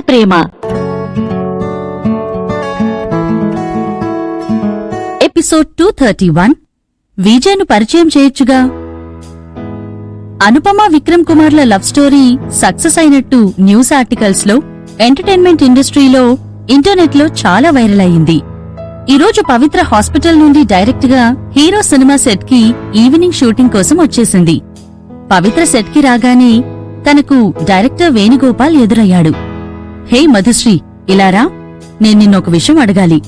ప్రేమ. Episode 231. విజయ్ను పరిచయం చేయొచ్చుగా. అనుపమ విక్రమ్ కుమార్ల లవ్ స్టోరీ సక్సెస్ అయినట్టు న్యూస్ ఆర్టికల్స్ లో, ఎంటర్టైన్మెంట్ ఇండస్ట్రీలో, ఇంటర్నెట్ లో చాలా వైరల్ అయింది. ఈరోజు పవిత్ర హాస్పిటల్ నుండి డైరెక్ట్ గా హీరో సినిమా సెట్ కి ఈవినింగ్ షూటింగ్ కోసం వచ్చేసింది. పవిత్ర సెట్ కి రాగానే తనకు డైరెక్టర్ వేణుగోపాల్ ఎదురయ్యాడు. హే మధుశ్రీ, ఇలారా, నేను నిన్నొక విషయం అడగాలి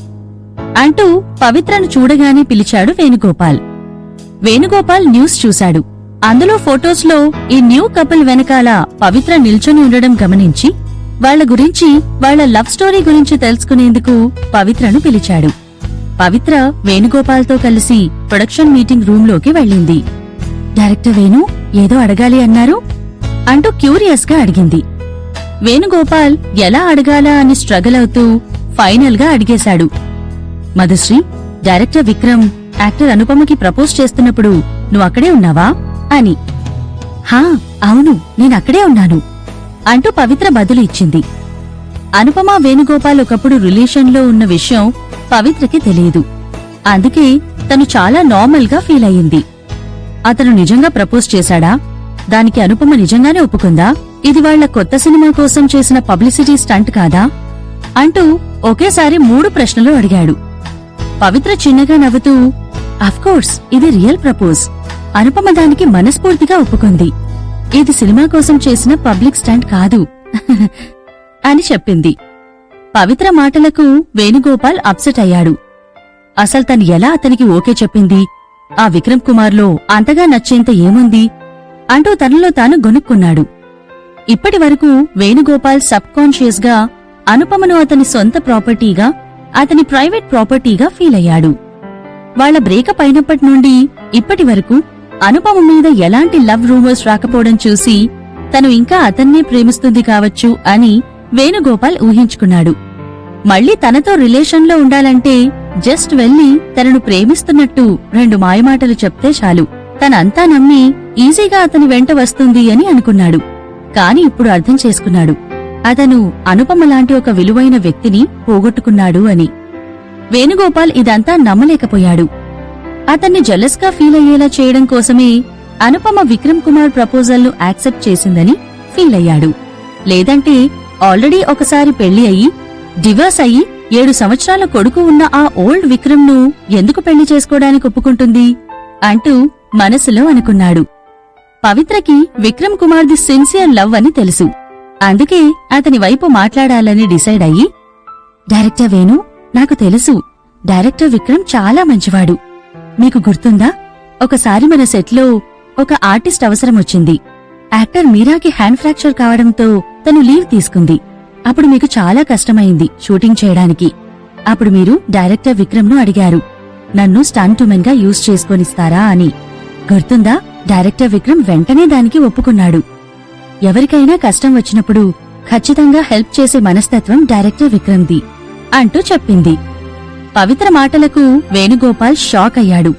అంటూ పవిత్రను చూడగానే పిలిచాడు వేణుగోపాల్. వేణుగోపాల్ న్యూస్ చూశాడు. అందులో ఫొటోస్ లో ఈ న్యూ కపుల్ వెనకాల పవిత్ర నిల్చొని ఉండడం గమనించి వాళ్ల గురించి, వాళ్ల లవ్ స్టోరీ గురించి తెలుసుకునేందుకు పవిత్రను పిలిచాడు. పవిత్ర వేణుగోపాల్తో కలిసి ప్రొడక్షన్ మీటింగ్ రూమ్ లోకి వెళ్ళింది. డైరెక్టర్ వేణు, ఏదో అడగాలి అన్నారు అంటూ క్యూరియస్ గా అడిగింది. వేణుగోపాల్ ఎలా అడగాలా అని స్ట్రగల్ అవుతూ ఫైనల్ గా అడిగేశాడు. మధుశ్రీ, డైరెక్టర్ విక్రమ్ యాక్టర్ అనుపమకి ప్రపోజ్ చేస్తున్నప్పుడు నువ్వక్కడే ఉన్నావా అని. హా అవును, నేనక్కడే ఉన్నాను అంటూ పవిత్ర బదులు ఇచ్చింది. అనుపమ వేణుగోపాల్ ఒకప్పుడు రిలేషన్లో ఉన్న విషయం పవిత్రకి తెలియదు. అందుకే తను చాలా నార్మల్ గా ఫీల్ అయ్యింది. అతను నిజంగా ప్రపోజ్ చేశాడా? దానికి అనుపమ నిజంగానే ఒప్పుకుందా? ఇది వాళ్ల కొత్త సినిమా కోసం చేసిన పబ్లిసిటీ స్టంట్ కాదా అంటూ ఒకేసారి 3 ప్రశ్నలు అడిగాడు. పవిత్ర చిన్నగా నవ్వుతూ, అఫ్కోర్స్ ఇది రియల్ ప్రపోజ్. అనుపమ దానికి మనస్ఫూర్తిగా ఒప్పుకుంది. ఇది సినిమా కోసం చేసిన పబ్లిక్ స్టంట్ కాదు అని చెప్పింది. పవిత్ర మాటలకు వేణుగోపాల్ అప్సెట్ అయ్యాడు. అసలు తను ఎలా అతనికి ఓకే చెప్పింది? ఆ విక్రమ్ కుమార్లో అంతగా నచ్చేంత ఏముంది అంటూ తనలో తాను గొనుక్కున్నాడు. ఇప్పటి వరకు వేణుగోపాల్ సబ్ కాన్షియస్ గా అనుపమను అతని సొంత ప్రాపర్టీగా, అతని ప్రైవేట్ ప్రాపర్టీగా ఫీల్ అయ్యాడు. వాళ్ల బ్రేకప్ అయినప్పటి నుండి ఇప్పటి వరకు అనుపమ మీద ఎలాంటి లవ్ రూమర్స్ రాకపోవడం చూసి తను ఇంకా అతన్నే ప్రేమిస్తుంది కావచ్చు అని వేణుగోపాల్ ఊహించుకున్నాడు. మళ్లీ తనతో రిలేషన్లో ఉండాలంటే జస్ట్ వెళ్లి తనను ప్రేమిస్తున్నట్టు 2 మాయమాటలు చెప్తే చాలు, తనంతా నమ్మి ఈజీగా అతని వెంట వస్తుంది అని అనుకున్నాడు. కాని ఇప్పుడు అర్థం చేసుకున్నాడు, అతను అనుపమ లాంటి ఒక విలువైన వ్యక్తిని పోగొట్టుకున్నాడు అని. వేణుగోపాల్ ఇదంతా నమ్మలేకపోయాడు. అతన్ని జెలస్ గా ఫీల్ అయ్యేలా చేయడం కోసమే అనుపమ విక్రమ్ కుమార్ ప్రపోజల్ను యాక్సెప్ట్ చేసిందని ఫీల్ అయ్యాడు. లేదంటే ఆల్రెడీ ఒకసారి పెళ్లి అయ్యి, డివర్స్ అయ్యి 7 సంవత్సరాల కొడుకు ఉన్న ఆ ఓల్డ్ విక్రమ్ ను ఎందుకు పెళ్లి చేసుకోవడానికి ఒప్పుకుంటుంది అంటూ మనసులో అనుకున్నాడు. పవిత్రకి విక్రమ్ కుమార్ది సిన్సియర్ లవ్ అని తెలుసు. అందుకే అతని వైపు మాట్లాడాలని డిసైడ్ అయ్యి, డైరెక్టర్ వేణు, నాకు తెలుసు డైరెక్టర్ విక్రమ్ చాలా మంచివాడు. మీకు గుర్తుందా, ఒకసారి మన సెట్లో ఒక ఆర్టిస్ట్ అవసరం వచ్చింది. యాక్టర్ మీరాకి హ్యాండ్ ఫ్రాక్చర్ కావడంతో తను లీవ్ తీసుకుంది. అప్పుడు మీకు చాలా కష్టమైంది షూటింగ్ చేయడానికి. అప్పుడు మీరు డైరెక్టర్ విక్రమ్ ను అడిగారు, నన్ను స్టంట్ ఉమెన్ గా యూజ్ చేసుకొనిస్తారా అని. గుర్తుందా? డైరెక్టర్ విక్రమ్ వెంటనే దానికి ఒప్పుకున్నాడు. ఎవరికైనా కష్టం వచ్చినప్పుడు ఖచ్చితంగా హెల్ప్ చేసే మనస్తత్వం డైరెక్టర్ విక్రమ్ది అంటూ చెప్పింది. పవిత్ర మాటలకు వేణుగోపాల్ షాక్ అయ్యాడు.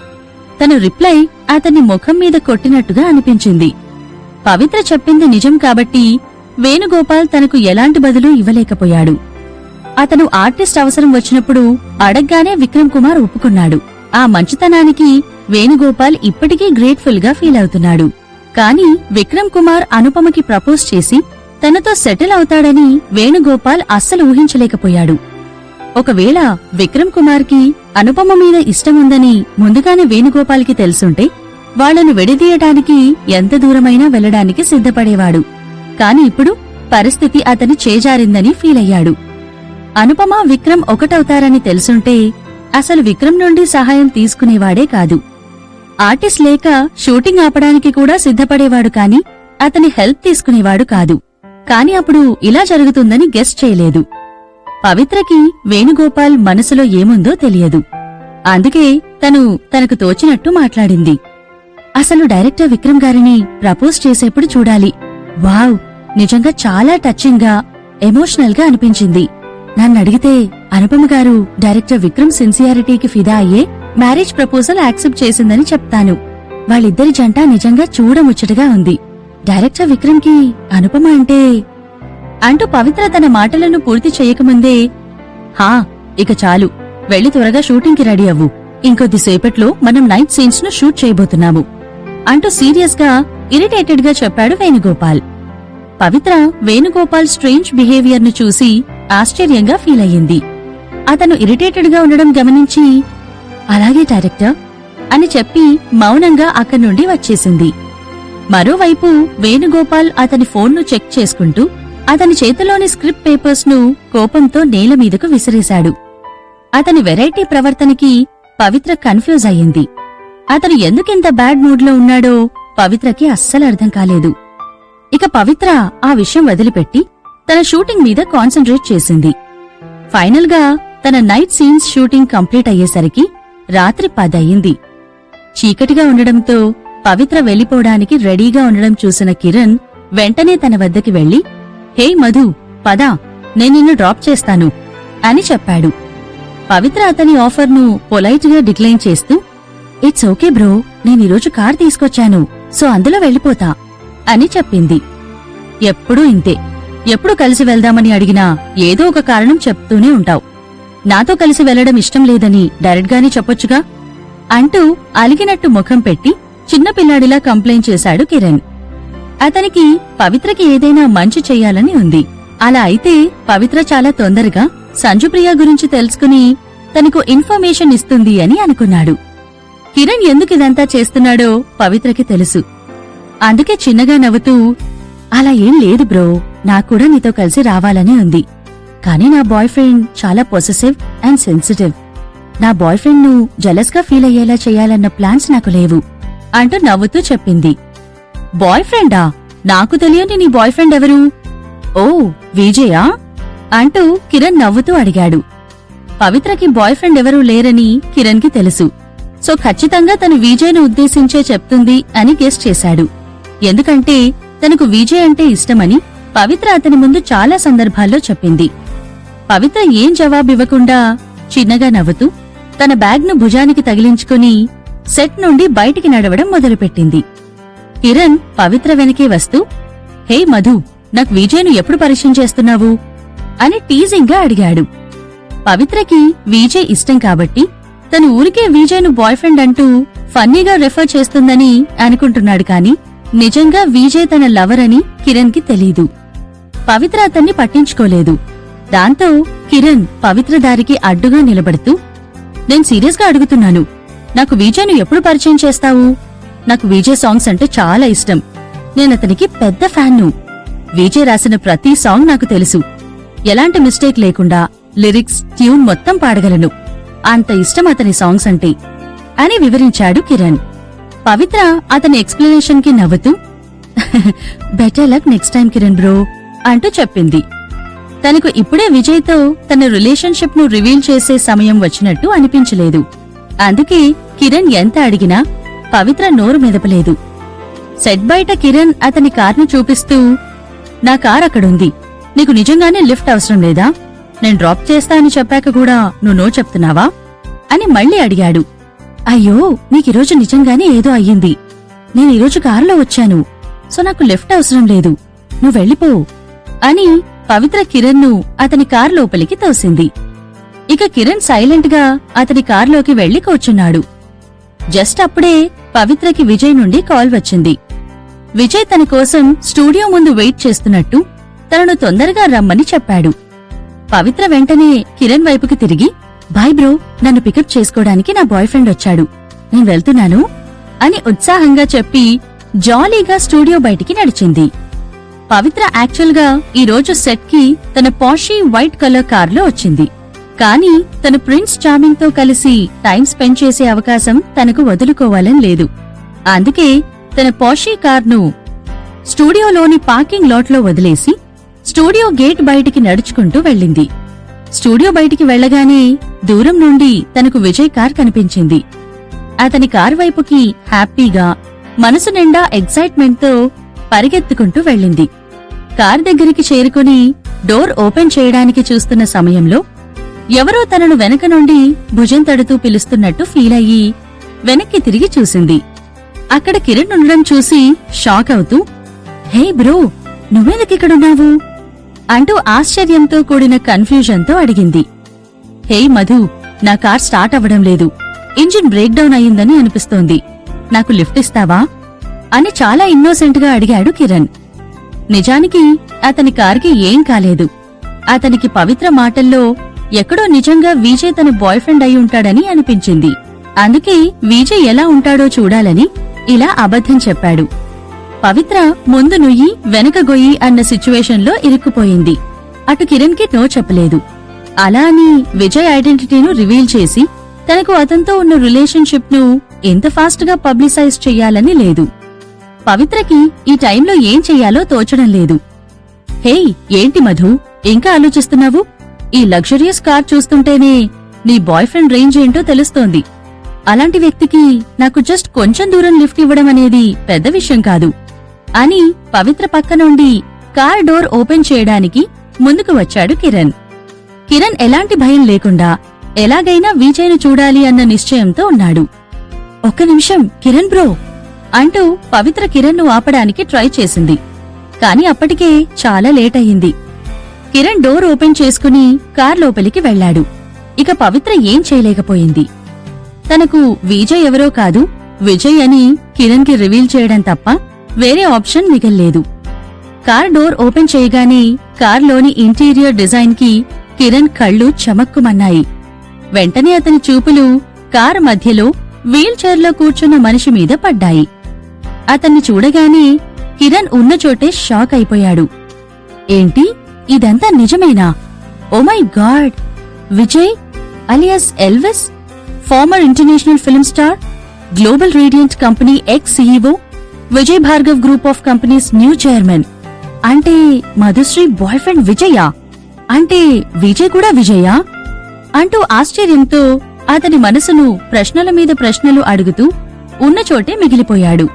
తను రిప్లై అతన్ని ముఖం మీద కొట్టినట్టుగా అనిపించింది. పవిత్ర చెప్పింది నిజం కాబట్టి వేణుగోపాల్ తనకు ఎలాంటి బదులు ఇవ్వలేకపోయాడు. అతను ఆర్టిస్ట్ అవసరం వచ్చినప్పుడు అడగ్గానే విక్రమ్ కుమార్ ఒప్పుకున్నాడు. ఆ మంచితనానికి వేణుగోపాల్ ఇప్పటికీ గ్రేట్ఫుల్ గా ఫీల్ అవుతున్నాడు. కాని విక్రమ్ కుమార్ అనుపమకి ప్రపోజ్ చేసి తనతో సెటిల్ అవుతాడని వేణుగోపాల్ అస్సలు ఊహించలేకపోయాడు. ఒకవేళ విక్రమ్ కుమార్ కి అనుపమ మీద ఇష్టముందని ముందుగానే వేణుగోపాల్ కి తెలుసుంటే వాళ్లను విడదీయటానికి ఎంత దూరమైనా వెళ్లడానికి సిద్ధపడేవాడు. కాని ఇప్పుడు పరిస్థితి అతని చేజారిందని ఫీల్ అయ్యాడు. అనుపమ విక్రమ్ ఒకటవుతారని తెలుసుంటే అసలు విక్రమ్ నుండి సహాయం తీసుకునేవాడే కాదు. ఆర్టిస్ట్ లేక షూటింగ్ ఆపడానికి కూడా సిద్ధపడేవాడు కాని అతని హెల్ప్ తీసుకునేవాడు కాదు. కాని అప్పుడు ఇలా జరుగుతుందని గెస్ చేయలేదు. పవిత్రకి వేణుగోపాల్ మనసులో ఏముందో తెలియదు. అందుకే తనకు తోచినట్టు మాట్లాడింది. అసలు డైరెక్టర్ విక్రమ్ గారిని ప్రపోజ్ చేసేప్పుడు చూడాలి. వావ్, నిజంగా చాలా టచింగ్ గా, ఎమోషనల్ గా అనిపించింది. నన్నడిగితే అనుపమ గారు డైరెక్టర్ విక్రమ్ సిన్సియారిటీకి ఫిదా అయ్యే మ్యారేజ్ ప్రపోజల్ యాక్సెప్ట్ చేసిందని చెప్తాను. వాళ్ళిద్దరి జంట నిజంగా చూడముచ్చటగా ఉంది. డైరెక్టర్ విక్రమ్ కి అనుపమ అంటే అంటూ పవిత్ర తన మాటలను పూర్తి చేయకముందే హా ఇక చాలు, వెళ్లి త్వరగా షూటింగ్కి రెడీ అవ్వు. ఇంకొద్దిసేపట్లో మనం నైట్ సీన్స్ ను షూట్ చేయబోతున్నాము అంటూ సీరియస్ గా ఇరిటేటెడ్ గా చెప్పాడు వేణుగోపాల్. పవిత్ర వేణుగోపాల్ స్ట్రేంజ్ బిహేవియర్ ను చూసి ఆశ్చర్యంగా ఫీల్ అయ్యింది. అతను ఇరిటేటెడ్ గా ఉండడం గమనించి అలాగే డైరెక్టర్ అని చెప్పి మౌనంగా అక్కడి నుండి వచ్చేసింది. మరోవైపు వేణుగోపాల్ అతని ఫోన్ను చెక్ చేసుకుంటూ అతని చేతిలోని స్క్రిప్ట్ పేపర్స్ ను కోపంతో నేల మీదకు విసిరేశాడు. అతని వెరైటీ ప్రవర్తనకి పవిత్ర కన్ఫ్యూజ్ అయ్యింది. అతను ఎందుకింత బ్యాడ్ మూడ్లో ఉన్నాడో పవిత్రకి అస్సలు అర్థం కాలేదు. ఇక పవిత్ర ఆ విషయం వదిలిపెట్టి తన షూటింగ్ మీద కాన్సంట్రేట్ చేసింది. ఫైనల్ గా తన నైట్ సీన్స్ షూటింగ్ కంప్లీట్ అయ్యేసరికి రాత్రి 10 అయ్యింది. చీకటిగా ఉండడంతో పవిత్ర వెళ్లిపోవడానికి రెడీగా ఉండడం చూసిన కిరణ్ వెంటనే తన వద్దకి వెళ్లి హే మధు, పదా, నేను నిన్ను డ్రాప్ చేస్తాను అని చెప్పాడు. పవిత్ర అతని ఆఫర్ను పొలైట్ గా డిక్లైన్ చేస్తూ ఇట్స్ ఓకే బ్రో, నేనీరోజు కార్ తీసుకొచ్చాను, సో అందులో వెళ్ళిపోతా అని చెప్పింది. ఎప్పుడూ ఇంతే, ఎప్పుడు కలిసి వెళ్దామని అడిగినా ఏదో ఒక కారణం చెప్తూనే ఉంటావు. నాతో కలిసి వెళ్లడం ఇష్టం లేదని డైరెక్ట్గానే చెప్పొచ్చుగా అంటూ అలిగినట్టు ముఖం పెట్టి చిన్నపిల్లాడిలా కంప్లైంట్ చేశాడు కిరణ్. అతనికి పవిత్రకి ఏదైనా మంచి చెయ్యాలని ఉంది. అలా అయితే పవిత్ర చాలా తొందరగా సంజుప్రియ గురించి తెలుసుకుని తనకు ఇన్ఫర్మేషన్ ఇస్తుంది అని అనుకున్నాడు. కిరణ్ ఎందుకిదంతా చేస్తున్నాడో పవిత్రకి తెలుసు. అందుకే చిన్నగా నవ్వుతూ అలా ఏం లేదు బ్రో, నాకూడా నీతో కలిసి రావాలని ఉంది. కానీ నా బాయ్ ఫ్రెండ్ చాలా పొసెసివ్ అండ్ సెన్సిటివ్. నా బాయ్ ఫ్రెండ్ ను జలస్ గా ఫీల్ అయ్యేలా చేయాలన్న ప్లాన్స్ నాకు లేవు అంటూ నవ్వుతూ చెప్పింది. బాయ్ ఫ్రెండా? నాకు తెలియని నీ బాయ్ ఫ్రెండ్ ఎవరు? ఓ విజయా అంటూ కిరణ్ నవ్వుతూ అడిగాడు. పవిత్రకి బాయ్ ఫ్రెండ్ ఎవరూ లేరని కిరణ్ కి తెలుసు. సో ఖచ్చితంగా తను విజయ్ను ఉద్దేశించే చెప్తుంది అని గెస్ చేశాడు. ఎందుకంటే తనకు విజయ్ అంటే ఇష్టమని పవిత్ర అతని ముందు చాలా సందర్భాల్లో చెప్పింది. పవిత్ర ఏం జవాబివ్వకుండా చిన్నగా నవ్వుతూ తన బ్యాగ్ను భుజానికి తగిలించుకుని సెట్ నుండి బయటికి నడవడం మొదలుపెట్టింది. కిరణ్ పవిత్ర వెనకే వస్తూ హే మధు, నాకు విజయ్ను ఎప్పుడు పరిచయం చేస్తున్నావు అని టీజింగ్ గా అడిగాడు. పవిత్రకి విజయ్ ఇష్టం కాబట్టి తను ఊరికే విజయ్ను బాయ్ ఫ్రెండ్ అంటూ ఫన్నీగా రెఫర్ చేస్తుందని అనుకుంటున్నాడు. కాని నిజంగా విజయ్ తన లవర్ అని కిరణ్ కి తెలీదు. పవిత్ర అతన్ని పట్టించుకోలేదు. దాంతో కిరణ్ పవిత్ర దారికి అడ్డుగా నిలబడుతూ నేను సీరియస్ గా అడుగుతున్నాను, నాకు విజయ్ను ఎప్పుడు పరిచయం చేస్తావు? నాకు విజయ్ సాంగ్స్ అంటే చాలా ఇష్టం. నేనతనికి పెద్ద ఫ్యాన్ను. విజయ్ రాసిన ప్రతి సాంగ్ నాకు తెలుసు. ఎలాంటి మిస్టేక్ లేకుండా లిరిక్స్, ట్యూన్ మొత్తం పాడగలను. అంత ఇష్టం అతని సాంగ్స్ అంటే అని వివరించాడు కిరణ్. పవిత్ర అతని ఎక్స్ప్లెనేషన్ కి నవ్వుతూ better luck next time Kiran bro అంటూ చెప్పింది. తనకు ఇప్పుడే విజయ్తో తన రిలేషన్షిప్ ను రివీల్ చేసే సమయం వచ్చినట్టు అనిపించలేదు. అందుకే కిరణ్ ఎంత అడిగినా పవిత్ర నోరు మెదపలేదు. సెట్ బయట కిరణ్ అతని కార్ను చూపిస్తూ నా కార్ అక్కడుంది, నీకు నిజంగానే లిఫ్ట్ అవసరం లేదా? నేను డ్రాప్ చేస్తా అని చెప్పాక కూడా నువ్వు నో చెప్తున్నావా అని మళ్లీ అడిగాడు. అయ్యో, నీకీరోజు నిజంగానే ఏదో అయ్యింది. నేనీరోజు కారులో వచ్చాను, సో నాకు లిఫ్ట్ అవసరం లేదు, నువ్వు వెళ్ళిపో అని పవిత్ర కిరణ్ ను అతని కారు లోపలికి తోసింది. ఇక కిరణ్ సైలెంట్ గా అతని కారులోకి వెళ్లి కూర్చున్నాడు. జస్ట్ అప్పుడే పవిత్రకి విజయ్ నుండి కాల్ వచ్చింది. విజయ్ తన కోసం స్టూడియో ముందు వెయిట్ చేస్తున్నట్టు తనను తొందరగా రమ్మని చెప్పాడు. పవిత్ర వెంటనే కిరణ్ వైపుకి తిరిగి బాయ్ బ్రో, నన్ను పికప్ చేసుకోవడానికి నా బాయ్ ఫ్రెండ్ వచ్చాడు, నేను వెళ్తున్నాను అని ఉత్సాహంగా చెప్పి జాలీగా స్టూడియో బయటికి నడిచింది. పవిత్ర యాక్చువల్ గా ఈరోజు సెట్ కి తన పాషీ వైట్ కలర్ కార్లో వచ్చింది. కానీ తన ప్రిన్స్ చార్మింగ్ తో కలిసి టైం స్పెండ్ చేసే అవకాశం తనకు వదులుకోవాలని లేదు. అందుకే తన పాషీ కార్ను స్టూడియోలోని పార్కింగ్ లాట్లో వదిలేసి స్టూడియో గేట్ బయటికి నడుచుకుంటూ వెళ్ళింది. స్టూడియో బయటికి వెళ్లగానే దూరం నుండి తనకు విజయ్ కార్ కనిపించింది. అతని కార్ వైపుకి హ్యాపీగా మనసు నిండా ఎగ్జైట్మెంట్ తో పరిగెత్తుకుంటూ వెళ్ళింది. కార్ దగ్గరికి చేరుకుని డోర్ ఓపెన్ చేయడానికి చూస్తున్న సమయంలో ఎవరో తనను వెనక నుండి భుజం తడుతూ పిలుస్తున్నట్టు ఫీల్ అయ్యి వెనక్కి తిరిగి చూసింది. అక్కడ కిరణ్ ఉండడం చూసి షాక్ అవుతూ హే బ్రో, నువ్వెందుకిక్కడున్నావు అంటూ ఆశ్చర్యంతో కూడిన కన్ఫ్యూజన్తో అడిగింది. హే మధు, నా కార్ స్టార్ట్ అవ్వడం లేదు. ఇంజిన్ బ్రేక్ డౌన్ అయ్యిందని అనిపిస్తోంది. నాకు లిఫ్ట్ ఇస్తావా అని చాలా ఇన్నోసెంట్గా అడిగాడు కిరణ్. నిజానికి అతని కార్కి ఏం కాలేదు. అతనికి పవిత్ర మాటల్లో ఎక్కడో నిజంగా విజయ్ తన బాయ్ ఫ్రెండ్ అయి ఉంటాడని అనిపించింది. అందుకే విజయ్ ఎలా ఉంటాడో చూడాలని ఇలా అబద్ధం చెప్పాడు. పవిత్ర ముందు నుయ్యి వెనక గొయ్యి అన్న సిచ్యువేషన్లో ఇరుక్కుపోయింది. అటు కిరణ్ కి నో చెప్పలేదు. అలా అని విజయ్ ఐడెంటిటీను రివీల్ చేసి తనకు అతనితో ఉన్న రిలేషన్షిప్ ను ఎంత ఫాస్ట్ గా పబ్లిసైజ్ చెయ్యాలని లేదు. పవిత్రకి ఈ టైంలో ఏం చెయ్యాలో తోచడం లేదు. హేయ్, ఏంటి మధు ఇంకా ఆలోచిస్తున్నావు? ఈ లగ్జరియస్ కార్ చూస్తుంటేనే నీ బాయ్ ఫ్రెండ్ రేంజ్ ఏంటో తెలుస్తోంది. అలాంటి వ్యక్తికి నాకు జస్ట్ కొంచెం దూరం లిఫ్ట్ ఇవ్వడం అనేది పెద్ద విషయం కాదు అని పవిత్ర పక్క నుండి కార్ డోర్ ఓపెన్ చేయడానికి ముందుకు వచ్చాడు కిరణ్. కిరణ్ ఎలాంటి భయం లేకుండా ఎలాగైనా విజయ్ను చూడాలి అన్న నిశ్చయంతో ఉన్నాడు. ఒక్క నిమిషం కిరణ్ బ్రో అంటూ పవిత్ర కిరణ్ ను ఆపడానికి ట్రై చేసింది. కాని అప్పటికే చాలా లేట్ అయింది. కిరణ్ డోర్ ఓపెన్ చేసుకుని కార్ లోపలికి వెళ్లాడు. ఇక పవిత్ర ఏం చేయలేకపోయింది. తనకు విజయ్ ఎవరో కాదు, విజయ్ అని కిరణ్ కి రివీల్ చేయడం తప్ప వేరే ఆప్షన్ మిగల్లేదు. కార్ డోర్ ఓపెన్ చేయగానే కార్లోని ఇంటీరియర్ డిజైన్ కి కిరణ్ కళ్ళు చమక్కుమన్నాయి. వెంటనే అతని చూపులు కారు మధ్యలో వీల్ చైర్లో కూర్చున్న మనిషి మీద పడ్డాయి. అతన్ని చూడగానే కిరణ్ ఉన్న చోటే షాక్ అయిపోయాడు. ఏంటి, ఇదంతా నిజమేనా? Oh my god! Vijay alias Elvis, former international film star, global radiant company ex CEO, Vijay Bhargav group of companies new chairman. అంటే మధుశ్రీ బాయ్ ఫ్రెండ్ విజయా? అంటే విజయ్ కూడా విజయా? అంటూ ఆశ్చర్యంతో అతని మనసును ప్రశ్నల మీద ప్రశ్నలు అడుగుతూ ఉన్న చోటే మిగిలిపోయాడు.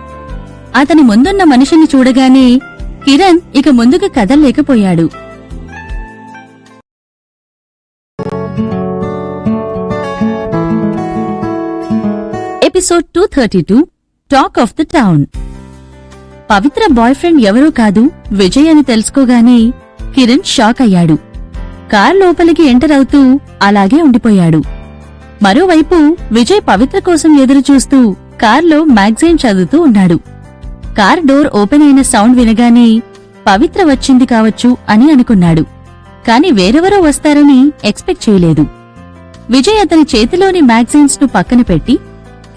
అతని ముందున్న మనిషిని చూడగానే కిరణ్ ఇక ముందుకు కదల్లేకపోయాడు. Episode 232 talk of the town. Pavitra boyfriend ఎవరూ కాదు విజయ్ అని తెలుసుకోగానే కిరణ్ షాక్ అయ్యాడు. కార్ లోపలికి ఎంటర్ అవుతూ అలాగే ఉండిపోయాడు. మరోవైపు విజయ్ పవిత్ర కోసం ఎదురుచూస్తూ కార్లో మ్యాగజైన్ చదువుతూ ఉన్నాడు. కార్ డోర్ ఓపెన్ అయిన సౌండ్ వినగానే పవిత్ర వచ్చింది కావచ్చు అని అనుకున్నాడు. కాని వేరెవరో వస్తారని ఎక్స్పెక్ట్ చేయలేదు. విజయ్ అతని చేతిలోని మ్యాగజైన్స్ ను పక్కన పెట్టి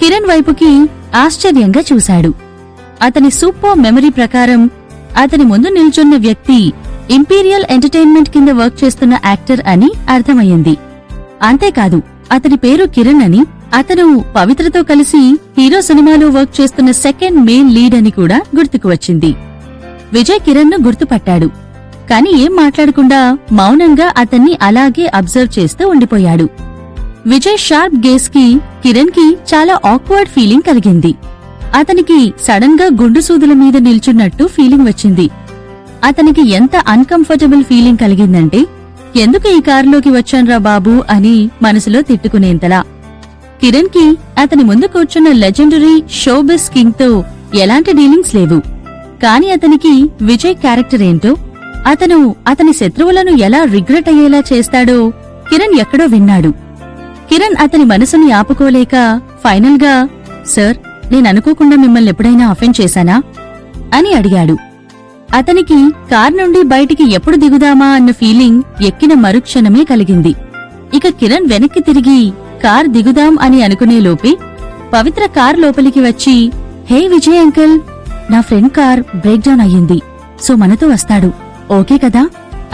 కిరణ్ వైపుకి ఆశ్చర్యంగా చూశాడు. అతని సూపర్ మెమరీ ప్రకారం అతని ముందు నిల్చున్న వ్యక్తి ఇంపీరియల్ ఎంటర్టైన్మెంట్ కింద వర్క్ చేస్తున్న యాక్టర్ అని అర్థమయ్యింది. అంతేకాదు అతని పేరు కిరణ్ అని, అతను పవిత్రతో కలిసి హీరో సినిమాలో వర్క్ చేస్తున్న సెకండ్ మెయిన్ లీడ్ అని కూడా గుర్తుకు వచ్చింది. విజయ్ కిరణ్ ను గుర్తుపట్టాడు. కాని ఏం మాట్లాడకుండా మౌనంగా అతన్ని అలాగే అబ్జర్వ్ చేస్తూ ఉండిపోయాడు. విజయ్ షార్ప్ గేస్ కి కిరణ్ కి చాలా ఆక్వర్డ్ ఫీలింగ్ కలిగింది. అతనికి సడన్ గా గుండు సూదుల మీద నిల్చున్నట్టు ఫీలింగ్ వచ్చింది. అతనికి ఎంత అన్కంఫర్టబుల్ ఫీలింగ్ కలిగిందంటే, ఎందుకు ఈ కారులోకి వచ్చాన్రా బాబూ అని మనసులో తిట్టుకునేంతలా. కిరణ్ కి అతని ముందు కూర్చున్న లెజెండరీ షోబిస్ కింగ్ తో ఎలాంటి డీలింగ్స్ లేవు. కాని అతనికి విజయ్ క్యారెక్టర్ ఏంటో, అతను అతని శత్రువులను ఎలా రిగ్రెట్ అయ్యేలా చేస్తాడో కిరణ్ ఎక్కడో విన్నాడు. కిరణ్ అతని మనసుని ఆపుకోలేక ఫైనల్ గా, సార్, నేననుకోకుండా మిమ్మల్ని ఎప్పుడైనా అఫెండ్ చేశానా అని అడిగాడు. అతనికి కార్ నుండి బయటికి ఎప్పుడు దిగుదామా అన్న ఫీలింగ్ ఎక్కిన మరుక్షణమే కలిగింది. ఇక కిరణ్ వెనక్కి తిరిగి కార్ దిగుదాం అని అనుకునేలోపే పవిత్ర కార్ లోపలికి వచ్చి, హే విజయ్ అంకుల్, నా ఫ్రెండ్ కార్ బ్రేక్ డౌన్ అయ్యింది, సో మనతో వస్తాడు, ఓకే కదా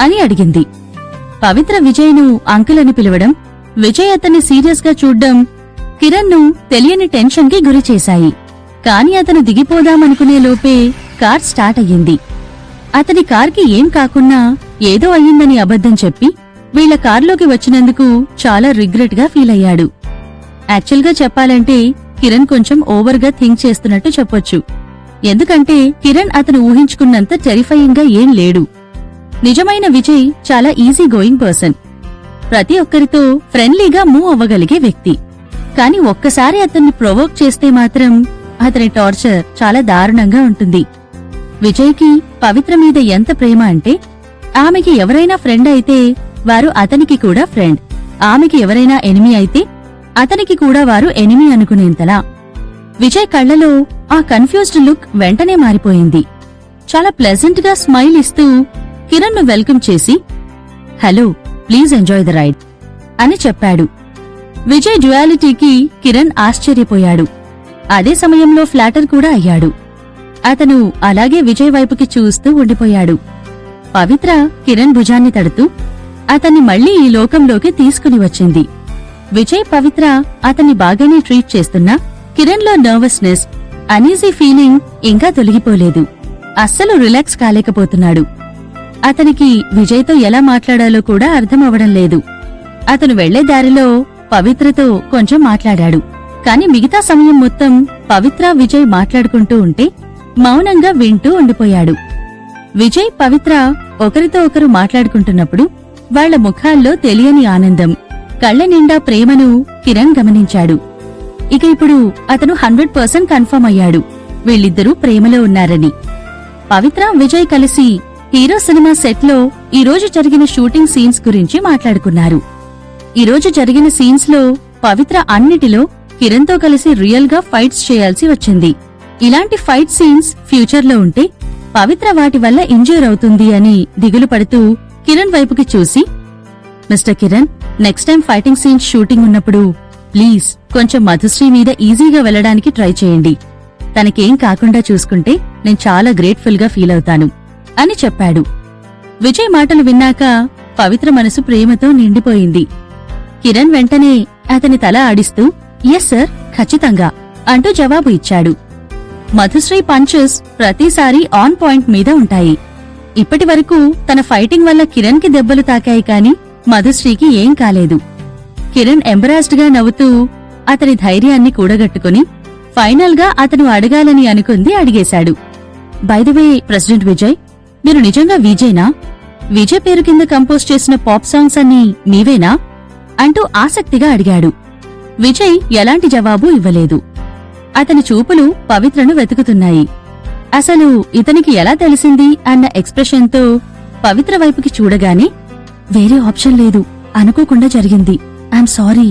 అని అడిగింది. పవిత్ర విజయ్ ను అంకుల్ అని పిలవడం, విజయ్ అతన్ని సీరియస్ గా చూడ్డం కిరణ్ ను తెలియని టెన్షన్ కి గురి చేశాయి. కాని అతను దిగిపోదామనుకునే లోపే కార్ స్టార్ట్ అయ్యింది. అతని కార్కి ఏం కాకున్నా ఏదో అయ్యిందని అబద్ధం చెప్పి వీళ్ల కార్లోకి వచ్చినందుకు చాలా రిగ్రెట్ గా ఫీల్ అయ్యాడు. యాక్చువల్ గా చెప్పాలంటే కిరణ్ కొంచెం ఓవర్ గా థింక్ చేస్తున్నట్టు చెప్పొచ్చు. ఎందుకంటే కిరణ్ అతను ఊహించుకున్నంత టెరిఫయింగ్ గా ఏం లేడు. నిజమైన విజయ్ చాలా ఈజీ గోయింగ్ పర్సన్, ప్రతి ఒక్కరితో ఫ్రెండ్లీగా మూవ్ అవ్వగలిగే వ్యక్తి. కాని ఒక్కసారి అతన్ని ప్రొవోక్ చేస్తే మాత్రం అతని టార్చర్ చాలా దారుణంగా ఉంటుంది. విజయ్కి పవిత్ర మీద ఎంత ప్రేమ అంటే ఆమెకి ఎవరైనా ఫ్రెండ్ అయితే వారు అతనికి కూడా ఫ్రెండ్, ఆమెకి ఎవరైనా ఎనిమీ అయితే అతనికి కూడా వారు ఎనిమీ అనుకునేంతలా. విజయ్ కళ్లలో ఆ కన్ఫ్యూజ్డ్ లుక్ వెంటనే మారిపోయింది. చాలా ప్లెజెంట్ గా స్మైల్ ఇస్తూ కిరణ్ ను వెల్కమ్ చేసి hello, please enjoy the ride అని చెప్పాడు. విజయ్ డ్యుయాలిటీకి కిరణ్ ఆశ్చర్యపోయాడు. అదే సమయంలో ఫ్లాటర్ కూడా అయ్యాడు. అతను అలాగే విజయ్ వైపుకి చూస్తూ ఉండిపోయాడు. పవిత్ర కిరణ్ భుజాన్ని తడుతూ అతన్ని మళ్లీ ఈ లోకంలోకి తీసుకుని వచ్చింది. విజయ్, పవిత్ర అతన్ని బాగానే ట్రీట్ చేస్తున్నా కిరణ్లో నర్వస్నెస్, అనీజీ ఫీలింగ్ ఇంకా తొలగిపోలేదు. అస్సలు రిలాక్స్ కాలేకపోతున్నాడు. అతనికి విజయ్తో ఎలా మాట్లాడాలో కూడా అర్థమవడం లేదు. అతను వెళ్లే దారిలో పవిత్రతో కొంచెం మాట్లాడాడు. కాని మిగతా సమయం మొత్తం పవిత్ర, విజయ్ మాట్లాడుకుంటూ ఉంటే మౌనంగా వింటూ ఉండిపోయాడు. విజయ్, పవిత్ర ఒకరితో ఒకరు మాట్లాడుకుంటున్నప్పుడు వాళ్ల ముఖాల్లో తెలియని ఆనందం, కళ్ల నిండా ప్రేమను కిరణ్ గమనించాడు. ఇక ఇప్పుడు అతను 100% కన్ఫర్మ్ అయ్యాడు వీళ్ళిద్దరూ ప్రేమలో ఉన్నారని. పవిత్ర, విజయ్ కలిసి హీరో సినిమా సెట్లో ఈరోజు జరిగిన షూటింగ్ సీన్స్ గురించి మాట్లాడుకున్నారు. ఈరోజు జరిగిన సీన్స్ లో పవిత్ర అన్నిటిలో కిరణ్తో కలిసి రియల్ గా ఫైట్స్ చేయాల్సి వచ్చింది. ఇలాంటి ఫైట్ సీన్స్ ఫ్యూచర్ లో ఉంటే పవిత్ర వాటి వల్ల ఇంజ్యూర్ అవుతుంది అని దిగులు పడుతూ కిరణ్ వైపుకి చూసి, mister Kiran, next time fighting scenes shooting ఉన్నప్పుడు ప్లీజ్ కొంచెం మధుశ్రీ మీద ఈజీగా వెళ్లడానికి ట్రై చేయండి. తనకేం కాకుండా చూసుకుంటే నేను చాలా గ్రేట్ఫుల్ గా ఫీల్ అవుతాను అని చెప్పాడు. విజయ్ మాటలు విన్నాక పవిత్ర మనసు ప్రేమతో నిండిపోయింది. కిరణ్ వెంటనే అతని తల ఆడిస్తూ ఎస్ సార్, ఖచ్చితంగా అంటూ జవాబు ఇచ్చాడు. మధుశ్రీ పంచెస్ ప్రతిసారీ ఆన్ పాయింట్ మీద ఉంటాయి. ఇప్పటివరకు తన ఫైటింగ్ వల్ల కిరణ్ కి దెబ్బలు తాకాయి కాని మధుశ్రీకి ఏం కాలేదు. కిరణ్ ఎంబరాస్డ్ గా నవ్వుతూ అతని ధైర్యాన్ని కూడగట్టుకుని ఫైనల్ గా అతను అడగాలని అనుకుంది అడిగేశాడు. By the way president Vijay, మీరు నిజంగా విజయ్నా? విజయ్ పేరు కింద కంపోజ్ చేసిన పాప్ సాంగ్స్ అన్నీ మీవేనా అంటూ ఆసక్తిగా అడిగాడు. విజయ్ ఎలాంటి జవాబు ఇవ్వలేదు. అతని చూపులు పవిత్రను వెతుకుతున్నాయి. అసలు ఇతనికి ఎలా తెలిసింది అన్న ఎక్స్ప్రెషన్తో పవిత్ర వైపుకి చూడగానే వేరే ఆప్షన్ లేదు, అనుకోకుండా జరిగింది, ఐఎమ్ సారీ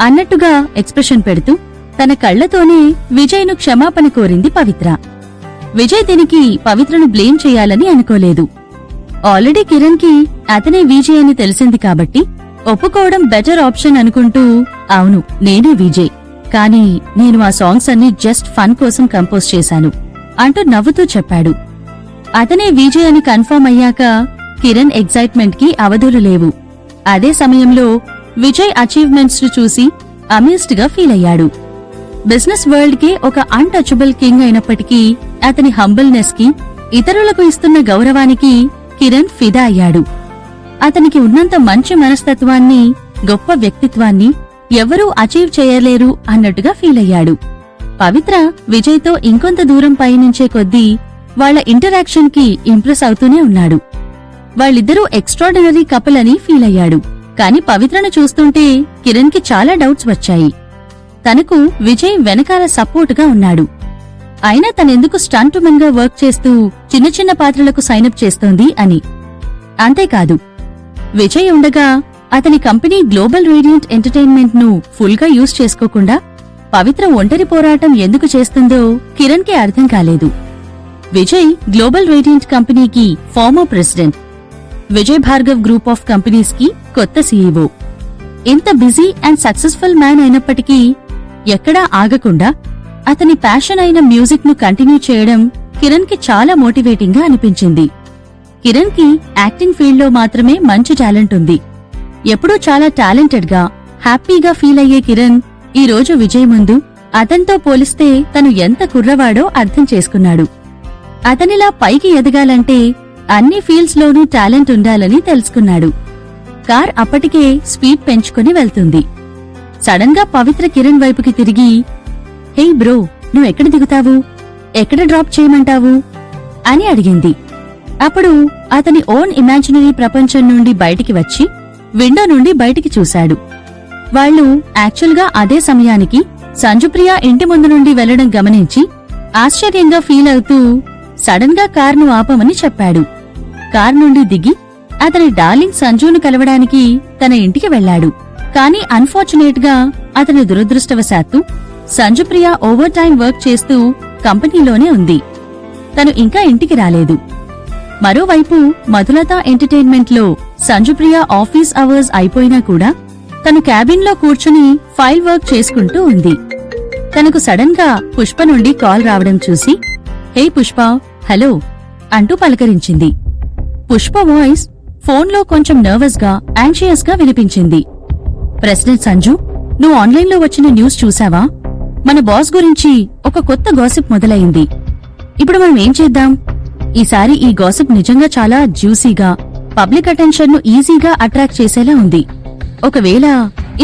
అన్నట్టుగా ఎక్స్ప్రెషన్ పెడుతూ తన కళ్లతోనే విజయ్ను క్షమాపణ కోరింది పవిత్ర. విజయ్ దీనికి పవిత్రను బ్లేమ్ చేయాలని అనుకోలేదు. ఆల్రెడీ కిరణ్ కి అతనే విజయ్ అని తెలిసింది కాబట్టి ఒప్పుకోవడం బెటర్ ఆప్షన్ అనుకుంటూ, అవును నేనే విజయ్, కానీ నేను ఆ సాంగ్స్ అన్ని జస్ట్ ఫన్ కోసం కంపోజ్ చేశాను అంటూ నవ్వుతూ చెప్పాడు. అతనే విజయ్ అని కన్ఫర్మ్ అయ్యాక కిరణ్ ఎగ్జైట్మెంట్ కి అవధులు లేవు. అదే సమయంలో విజయ్ అచీవ్మెంట్స్ ను చూసి అమ్యూజ్డ్ గా ఫీల్ అయ్యాడు. బిజినెస్ వరల్డ్ కి ఒక అన్టచబుల్ కింగ్ అయినప్పటికీ అతని హంబుల్నెస్ కి, ఇతరులకు ఇస్తున్న గౌరవానికి కిరణ్ ఫిదా అయ్యాడు. అతనికి ఉన్నంత మంచి మనస్తత్వాన్ని, గొప్ప వ్యక్తిత్వాన్ని ఎవరూ అచీవ్ చేయలేరు అన్నట్టుగా ఫీల్ అయ్యాడు. పవిత్ర విజయ్తో ఇంకొంత దూరం పయనించే కొద్దీ వాళ్ల ఇంటరాక్షన్ కి ఇంప్రెస్ అవుతూనే ఉన్నాడు. వాళ్ళిద్దరూ ఎక్స్ట్రాడినరీ కపుల్ అని ఫీల్ అయ్యాడు. కాని పవిత్రను చూస్తుంటే కిరణ్ కి చాలా డౌట్స్ వచ్చాయి. తనకు విజయ్ వెనకాల సపోర్టుగా ఉన్నాడు. అయినా తనెందుకు స్టంట్ ఉమెన్ గా వర్క్ చేస్తూ చిన్న చిన్న పాత్రలకు సైనప్ చేస్తోంది అని. అంతేకాదు, విజయ్ ఉండగా అతని కంపెనీ గ్లోబల్ రేడియంట్ ఎంటర్టైన్మెంట్ ను ఫుల్ గా యూజ్ చేసుకోకుండా పవిత్ర ఒంటరి పోరాటం ఎందుకు చేస్తుందో కిరణ్ కి అర్థం కాలేదు. విజయ్ గ్లోబల్ రేడియంట్ కంపెనీకి former president, Vijay Bhargav group of companies కి కొత్త సీఈఓ. ఇంత బిజీ అండ్ సక్సెస్ఫుల్ మ్యాన్ అయినప్పటికీ ఎక్కడా ఆగకుండా అతని ప్యాషన్ అయిన మ్యూజిక్ ను కంటిన్యూ చేయడం కిరణ్ కి చాలా మోటివేటింగ్ గా అనిపించింది. కిరణ్ కి యాక్టింగ్ ఫీల్డ్ లో మాత్రమే మంచి టాలెంట్ ఉంది. ఎప్పుడూ చాలా టాలెంటెడ్ గా, హ్యాపీగా ఫీల్ అయ్యే కిరణ్ ఈ రోజు విజయ్ ముందు అతనితో పోలిస్తే తను ఎంత కుర్రవాడో అర్థం చేసుకున్నాడు. అతనిలా పైకి ఎదగాలంటే అన్ని ఫీల్డ్స్ లోనూ టాలెంట్ ఉండాలని తెలుసుకున్నాడు. కార్ అప్పటికే స్పీడ్ పెంచుకుని వెళ్తుంది. సడన్ గా పవిత్ర కిరణ్ వైపుకి తిరిగి, హే బ్రో, నువ్వెక్కడ దిగుతావు? ఎక్కడ డ్రాప్ చేయమంటావు అని అడిగింది. అప్పుడు అతని ఓన్ ఇమాజినరీ ప్రపంచం నుండి బయటికి వచ్చి విండో నుండి బయటికి చూశాడు. వాళ్లు యాక్చువల్గా అదే సమయానికి సంజుప్రియ ఇంటి ముందు నుండి వెళ్లడం గమనించి ఆశ్చర్యంగా ఫీల్ అవుతూ సడన్ గా కార్ను ఆపమని చెప్పాడు. కార్ నుండి దిగి అతని డార్లింగ్ సంజును కలవడానికి తన ఇంటికి వెళ్లాడు. కానీ అన్ఫార్చునేట్ గా అతని దురదృష్టవశాత్తు సంజుప్రియ ఓవర్ టైం వర్క్ చేస్తూ కంపెనీలోనే ఉంది. తను ఇంకా ఇంటికి రాలేదు. మరోవైపు మధులత ఎంటర్టైన్మెంట్లో సంజుప్రియ ఆఫీస్ అవర్స్ అయిపోయినా కూడా తను క్యాబిన్లో కూర్చుని ఫైల్ వర్క్ చేసుకుంటూ ఉంది. తనకు సడన్ గా పుష్ప నుండి కాల్ రావడం చూసి హే పుష్ప, హలో అంటూ పలకరించింది. పుష్ప వాయిస్ ఫోన్లో కొంచెం నర్వస్ గా, యాంగ్షియస్ గా వినిపించింది. ప్రెసిడెంట్ సంజు, నువ్వు ఆన్లైన్లో వచ్చిన న్యూస్ చూసావా? మన బాస్ గురించి ఒక కొత్త గాసిప్ మొదలైంది. ఇప్పుడు మనం ఏం చేద్దాం? ఈసారి ఈ గాసిప్ నిజంగా చాలా జ్యూసీగా, పబ్లిక్ అటెన్షన్ ను ఈజీగా అట్రాక్ట్ చేసేలా ఉంది. ఒకవేళ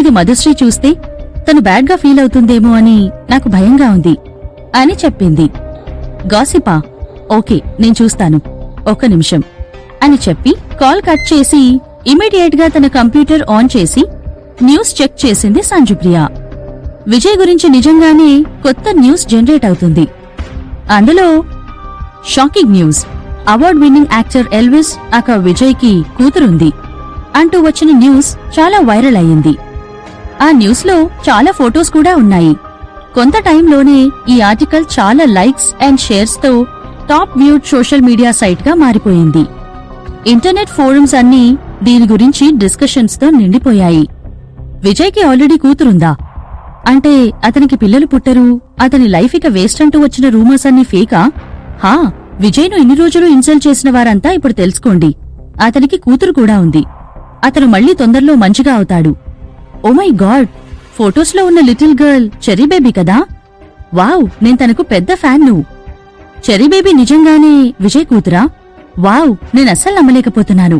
ఇది మధుశ్రీ చూస్తే తను బ్యాడ్ గా ఫీల్ అవుతుందేమో అని నాకు భయంగా ఉంది అని చెప్పింది. గాసిపా? ఓకే, నేను చూస్తాను, ఒక్క నిమిషం అని చెప్పి కాల్ కట్ చేసి ఇమీడియట్ గా తన కంప్యూటర్ ఆన్ చేసి న్యూస్ చెక్ చేసింది సంజుప్రియ. విజయ్ గురించి నిజంగానే కొత్త న్యూస్ జనరేట్ అవుతుంది. అందులో shocking news, award winning actor Elvis అక్క విజయ్ కి కూతురుంది అంటూ వచ్చిన న్యూస్ చాలా వైరల్ అయ్యింది. ఆ న్యూస్ లో చాలా ఫొటోస్ కూడా ఉన్నాయి. కొంత టైంలోనే ఈ ఆర్టికల్ చాలా లైక్స్ అండ్ షేర్స్ తో top viewed social media site గా మారిపోయింది. ఇంటర్నెట్ ఫోరమ్స్ అన్నీ దీని గురించి డిస్కషన్స్ తో నిండిపోయాయి. విజయ్కి ఆల్రెడీ కూతురుందా? అంటే అతనికి పిల్లలు పుట్టరు, అతని లైఫ్ ఇక వేస్ట్ అంటూ వచ్చిన రూమర్స్ అన్నీ ఫేకా? హా, విజయ్ను ఇన్ని రోజులు ఇన్సల్ట్ చేసిన వారంతా ఇప్పుడు తెలుసుకోండి, అతనికి కూతురు కూడా ఉంది. అతను మళ్లీ తొందరలో మంచిగా అవుతాడు. ఓ మై గాడ్, ఫొటోస్లో ఉన్న లిటిల్ గర్ల్ చెర్రీ బేబీ కదా? వావ్, నేను తనకు పెద్ద ఫ్యాన్ను. చెర్రీ బేబీ నిజంగానే విజయ్ కూతురా? వావ్, నేనస్సలు నమ్మలేకపోతున్నాను.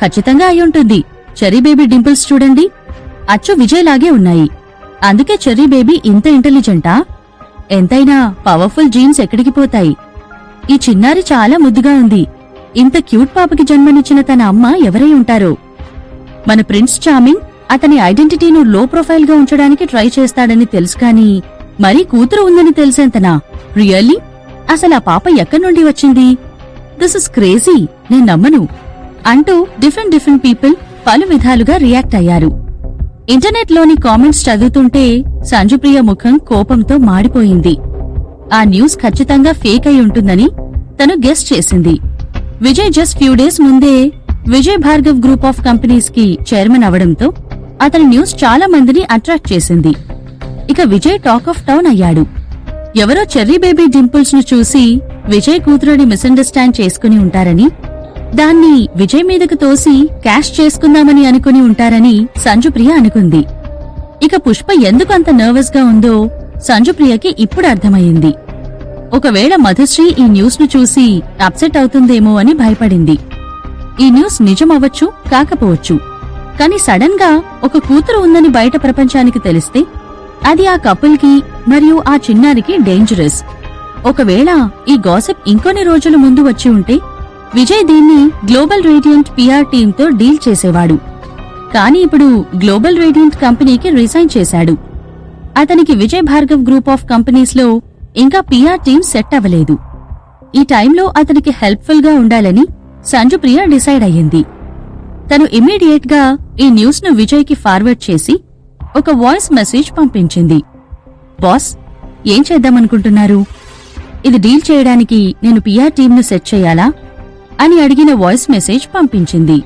ఖచ్చితంగా అయ్యుంటుంది. చెర్రీ బేబీ డింపుల్స్ చూడండి, అచ్చు విజయ్ లాగే ఉన్నాయి. అందుకే చెర్రీ బేబీ ఇంత ఇంటెలిజెంటా? ఎంతైనా పవర్ఫుల్ జీన్స్ ఎక్కడికి పోతాయి? ఈ చిన్నారి చాలా ముద్దుగా ఉంది. ఇంత క్యూట్ పాపకి జన్మనిచ్చిన తన అమ్మ ఎవరై ఉంటారో? మన ప్రిన్స్ చార్మింగ్ అతని ఐడెంటిటీను లో ప్రొఫైల్ గా ఉంచడానికి ట్రై చేస్తాడని తెలుసు, కానీ మరీ కూతురు ఉందని తెలిసేంతనా? రియల్లీ? అసలు ఆ పాప ఎక్కడి నుండి వచ్చింది? దిస్ ఇస్ క్రేజీ, నేను నమ్మను అంటూ డిఫరెంట్ పీపుల్ పలు విధాలుగా రియాక్ట్ అయ్యారు. ఇంటర్నెట్లోని కామెంట్స్ చదువుతుంటే సంజుప్రియ ముఖం కోపంతో మాడిపోయింది. ఆ న్యూస్ ఖచ్చితంగా ఫేక్ అయి ఉంటుందని తను గెస్ చేసింది. విజయ్ జస్ట్ ఫ్యూ డేస్ ముందే Vijay Bhargav group of companies కి చైర్మన్ అవడంతో అతని న్యూస్ చాలా మందిని అట్రాక్ట్ చేసింది. ఇక విజయ్ టాక్ ఆఫ్ టౌన్ అయ్యాడు. ఎవరో చెర్రీ బేబీ డింపుల్స్ ను చూసి విజయ్ కూతురుని మిస్అండర్స్టాండ్ చేసుకుని ఉంటారని, దాన్ని విజయ్ మీదకు తోసి క్యాష్ చేసుకుందామని అనుకుని ఉంటారని సంజుప్రియ అనుకుంది. ఇక పుష్ప ఎందుకు అంత నర్వస్ గా ఉందో సంజుప్రియకి ఇప్పుడు అర్థమయ్యింది. ఒకవేళ మధుశ్రీ ఈ న్యూస్ ను చూసి అప్సెట్ అవుతుందేమో అని భయపడింది. ఈ న్యూస్ నిజమవ్వచ్చు, కాకపోవచ్చు, కాని సడన్ గా ఒక కూతురు ఉందని బయట ప్రపంచానికి తెలిస్తే అది ఆ కపుల్ కి మరియు ఆ చిన్నారికి డేంజరస్. ఒకవేళ ఈ గాసిప్ ఇంకొన్ని రోజుల ముందు వచ్చి ఉంటే విజయ్ దీన్ని గ్లోబల్ రేడియంట్ పిఆర్ టీంతో డీల్ చేసేవాడు. కాని ఇప్పుడు గ్లోబల్ రేడియంట్ కంపెనీకి రిజైన్ చేశాడు. అతనికి Vijay Bhargav group of companies లో ఇంకా పిఆర్ టీం సెట్ అవ్వలేదు. ఈ టైంలో అతనికి హెల్ప్ఫుల్ గా ఉండాలని సంజుప్రియ డిసైడ్ అయ్యింది. తను ఇమ్మీడియట్ గా ఈ న్యూస్ ను విజయ్ కి ఫార్వర్డ్ చేసి ఒక వాయిస్ మెసేజ్ పంపించింది. బాస్, ఏం చేద్దామనుకుంటున్నారు? ఇది డీల్ చేయడానికి నేను పిఆర్ టీంను సెట్ చేయాలా అని అడిగిన వాయిస్ మెసేజ్ పంపించింది.